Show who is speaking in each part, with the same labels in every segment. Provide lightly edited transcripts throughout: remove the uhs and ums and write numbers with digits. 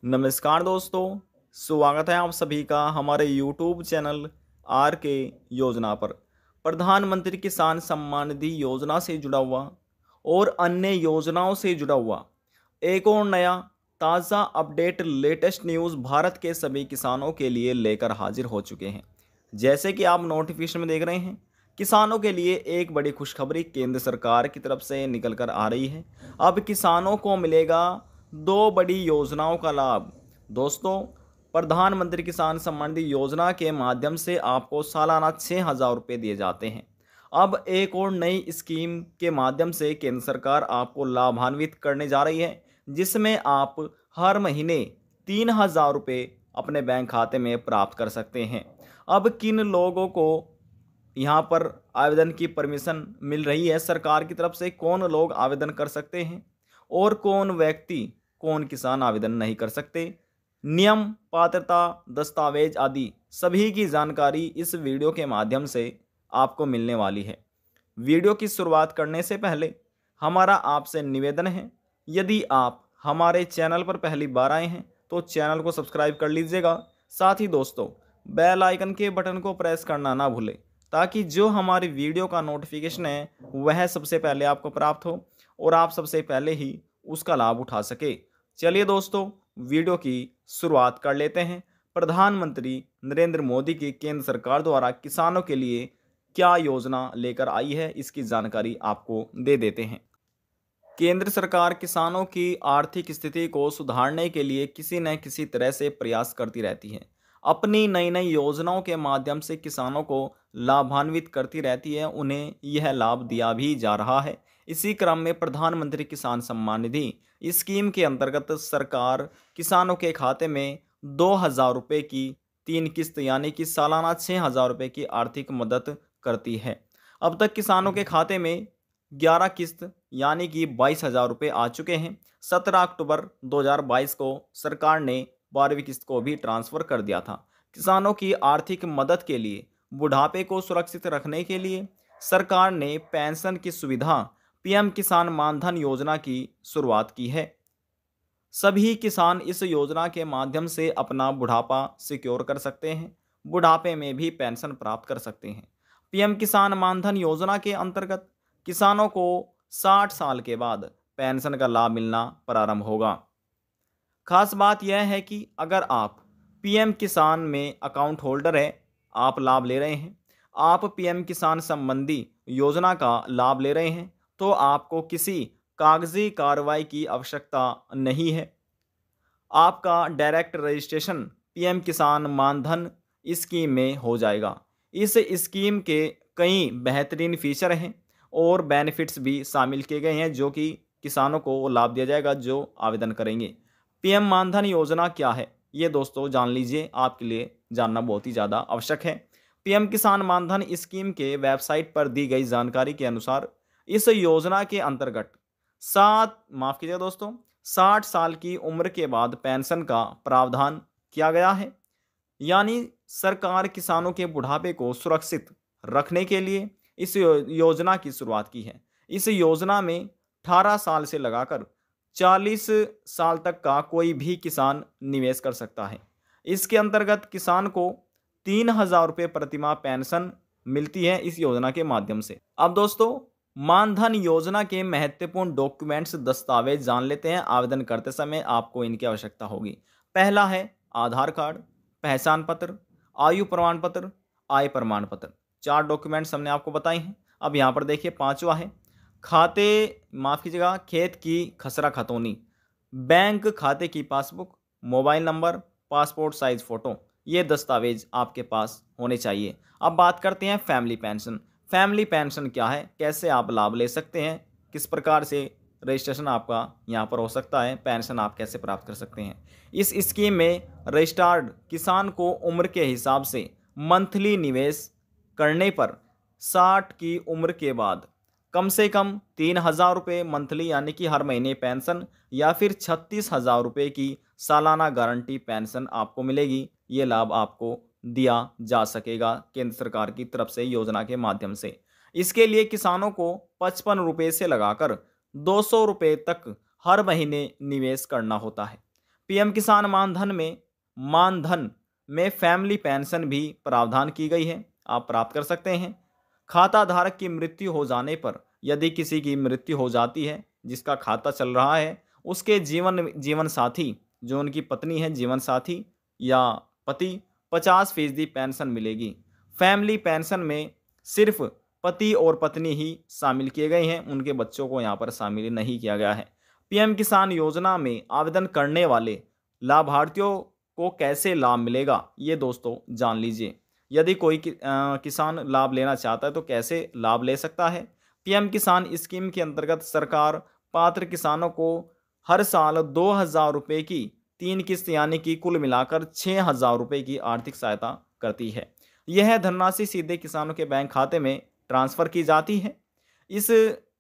Speaker 1: नमस्कार दोस्तों, स्वागत है आप सभी का हमारे YouTube चैनल आर के योजना पर। प्रधानमंत्री किसान सम्मान निधि योजना से जुड़ा हुआ और अन्य योजनाओं से जुड़ा हुआ एक और नया ताज़ा अपडेट लेटेस्ट न्यूज़ भारत के सभी किसानों के लिए लेकर हाजिर हो चुके हैं। जैसे कि आप नोटिफिकेशन में देख रहे हैं, किसानों के लिए एक बड़ी खुशखबरी केंद्र सरकार की तरफ से निकल कर आ रही है। अब किसानों को मिलेगा दो बड़ी योजनाओं का लाभ। दोस्तों, प्रधानमंत्री किसान सम्मान निधि योजना के माध्यम से आपको सालाना 6,000 रुपये दिए जाते हैं। अब एक और नई स्कीम के माध्यम से केंद्र सरकार आपको लाभान्वित करने जा रही है, जिसमें आप हर महीने 3,000 रुपये अपने बैंक खाते में प्राप्त कर सकते हैं। अब किन लोगों को यहाँ पर आवेदन की परमिशन मिल रही है सरकार की तरफ से, कौन लोग आवेदन कर सकते हैं और कौन व्यक्ति, कौन किसान आवेदन नहीं कर सकते, नियम, पात्रता, दस्तावेज आदि सभी की जानकारी इस वीडियो के माध्यम से आपको मिलने वाली है। वीडियो की शुरुआत करने से पहले हमारा आपसे निवेदन है, यदि आप हमारे चैनल पर पहली बार आए हैं तो चैनल को सब्सक्राइब कर लीजिएगा। साथ ही दोस्तों, बेल आइकन के बटन को प्रेस करना ना भूलें, ताकि जो हमारी वीडियो का नोटिफिकेशन है वह सबसे पहले आपको प्राप्त हो और आप सबसे पहले ही उसका लाभ उठा सके। चलिए दोस्तों, वीडियो की शुरुआत कर लेते हैं। प्रधानमंत्री नरेंद्र मोदी की केंद्र सरकार द्वारा किसानों के लिए क्या योजना लेकर आई है, इसकी जानकारी आपको दे देते हैं। केंद्र सरकार किसानों की आर्थिक स्थिति को सुधारने के लिए किसी न किसी तरह से प्रयास करती रहती है। अपनी नई नई योजनाओं के माध्यम से किसानों को लाभान्वित करती रहती है, उन्हें यह लाभ दिया भी जा रहा है। इसी क्रम में प्रधानमंत्री किसान सम्मान निधि स्कीम के अंतर्गत सरकार किसानों के खाते में 2,000 रुपये की 3 किस्त यानी कि सालाना 6,000 रुपये की आर्थिक मदद करती है। अब तक किसानों के खाते में 11 किस्त यानी कि 22,000 रुपये आ चुके हैं। 17 अक्टूबर 2022 को सरकार ने 12वीं किस्त को भी ट्रांसफ़र कर दिया था। किसानों की आर्थिक मदद के लिए, बुढ़ापे को सुरक्षित रखने के लिए सरकार ने पेंशन की सुविधा पीएम किसान मानधन योजना की शुरुआत की है। सभी किसान इस योजना के माध्यम से अपना बुढ़ापा सिक्योर कर सकते हैं, बुढ़ापे में भी पेंशन प्राप्त कर सकते हैं। पीएम किसान मानधन योजना के अंतर्गत किसानों को 60 साल के बाद पेंशन का लाभ मिलना प्रारंभ होगा। खास बात यह है कि अगर आप पीएम किसान में अकाउंट होल्डर हैं, आप लाभ ले रहे हैं, आप पीएम किसान संबंधी योजना का लाभ ले रहे हैं, तो आपको किसी कागजी कार्रवाई की आवश्यकता नहीं है। आपका डायरेक्ट रजिस्ट्रेशन पीएम किसान मानधन स्कीम में हो जाएगा। इस स्कीम के कई बेहतरीन फीचर हैं और बेनिफिट्स भी शामिल किए गए हैं, जो कि किसानों को लाभ दिया जाएगा जो आवेदन करेंगे। पीएम मानधन योजना क्या है, ये दोस्तों जान लीजिए, आपके लिए जानना बहुत ही ज़्यादा आवश्यक है। पीएम किसान मानधन स्कीम के वेबसाइट पर दी गई जानकारी के अनुसार इस योजना के अंतर्गत 60 साल की उम्र के बाद पेंशन का प्रावधान किया गया है। यानी सरकार किसानों के बुढ़ापे को सुरक्षित रखने के लिए इस योजना की शुरुआत की है। इस योजना में 18 साल से लगाकर 40 साल तक का कोई भी किसान निवेश कर सकता है। इसके अंतर्गत किसान को 3,000 रुपये प्रतिमाह पेंशन मिलती है इस योजना के माध्यम से। अब दोस्तों, मानधन योजना के महत्वपूर्ण डॉक्यूमेंट्स, दस्तावेज जान लेते हैं। आवेदन करते समय आपको इनकी आवश्यकता होगी। पहला है आधार कार्ड, पहचान पत्र, आयु प्रमाण पत्र, आय प्रमाण पत्र। 4 डॉक्यूमेंट्स हमने आपको बताए हैं। अब यहाँ पर देखिए, पांचवा है खेत की खसरा खतौनी, बैंक खाते की passbook, mobile number, passport size photo. ये दस्तावेज आपके पास होने चाहिए। अब बात करते हैं फैमिली पेंशन। फैमिली पेंशन क्या है, कैसे आप लाभ ले सकते हैं, किस प्रकार से रजिस्ट्रेशन आपका यहाँ पर हो सकता है, पेंशन आप कैसे प्राप्त कर सकते हैं। इस स्कीम में रजिस्टर्ड किसान को उम्र के हिसाब से मंथली निवेश करने पर 60 की उम्र के बाद कम से कम 3,000 रुपये मंथली यानी कि हर महीने पेंशन, या फिर 36,000 रुपये की सालाना गारंटी पेंशन आपको मिलेगी। ये लाभ आपको दिया जा सकेगा केंद्र सरकार की तरफ से योजना के माध्यम से। इसके लिए किसानों को 55 रुपये से लगाकर 200 रुपये तक हर महीने निवेश करना होता है। पीएम किसान मानधन में फैमिली पेंशन भी प्रावधान की गई है, आप प्राप्त कर सकते हैं। खाता धारक की मृत्यु हो जाने पर, यदि किसी की मृत्यु हो जाती है जिसका खाता चल रहा है, उसके जीवन साथी, जो उनकी पत्नी है, जीवन साथी या पति, 50% पेंशन मिलेगी। फैमिली पेंशन में सिर्फ पति और पत्नी ही शामिल किए गए हैं, उनके बच्चों को यहाँ पर शामिल नहीं किया गया है। पीएम किसान योजना में आवेदन करने वाले लाभार्थियों को कैसे लाभ मिलेगा, ये दोस्तों जान लीजिए। यदि कोई किसान लाभ लेना चाहता है तो कैसे लाभ ले सकता है। पीएम किसान स्कीम के अंतर्गत सरकार पात्र किसानों को हर साल 2,000 रुपये की 3 किस्त यानी कि कुल मिलाकर 6,000 रुपये की आर्थिक सहायता करती है। यह धनराशि सीधे किसानों के बैंक खाते में ट्रांसफ़र की जाती है।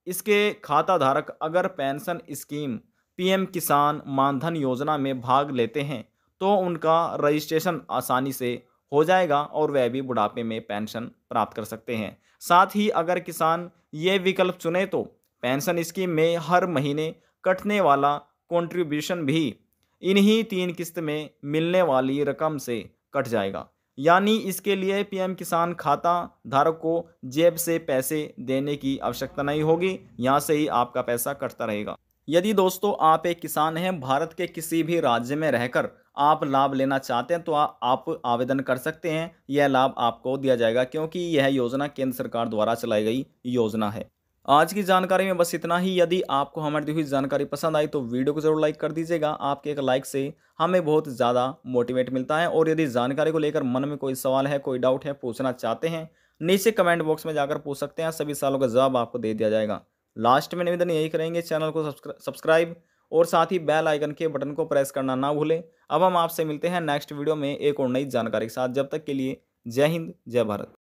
Speaker 1: इसके खाता धारक अगर पेंशन स्कीम पीएम किसान मानधन योजना में भाग लेते हैं तो उनका रजिस्ट्रेशन आसानी से हो जाएगा और वह भी बुढ़ापे में पेंशन प्राप्त कर सकते हैं। साथ ही अगर किसान ये विकल्प चुने तो पेंशन स्कीम में हर महीने कटने वाला कंट्रीब्यूशन भी इन्हीं 3 किस्त में मिलने वाली रकम से कट जाएगा। यानी इसके लिए पीएम किसान खाता धारक को जेब से पैसे देने की आवश्यकता नहीं होगी, यहाँ से ही आपका पैसा कटता रहेगा। यदि दोस्तों आप एक किसान हैं, भारत के किसी भी राज्य में रहकर आप लाभ लेना चाहते हैं तो आप आवेदन कर सकते हैं। यह लाभ आपको दिया जाएगा क्योंकि यह योजना केंद्र सरकार द्वारा चलाई गई योजना है। आज की जानकारी में बस इतना ही। यदि आपको हमारी दी हुई जानकारी पसंद आई तो वीडियो को जरूर लाइक कर दीजिएगा। आपके एक लाइक से हमें बहुत ज़्यादा मोटिवेट मिलता है। और यदि जानकारी को लेकर मन में कोई सवाल है, कोई डाउट है, पूछना चाहते हैं, नीचे कमेंट बॉक्स में जाकर पूछ सकते हैं। सभी सवालों का जवाब आपको दे दिया जाएगा। लास्ट में निवेदन यही करेंगे, चैनल को सब्सक्राइब और साथ ही बेल आइकन के बटन को प्रेस करना ना भूलें। अब हम आपसे मिलते हैं नेक्स्ट वीडियो में एक और नई जानकारी के साथ। जब तक के लिए जय हिंद, जय भारत।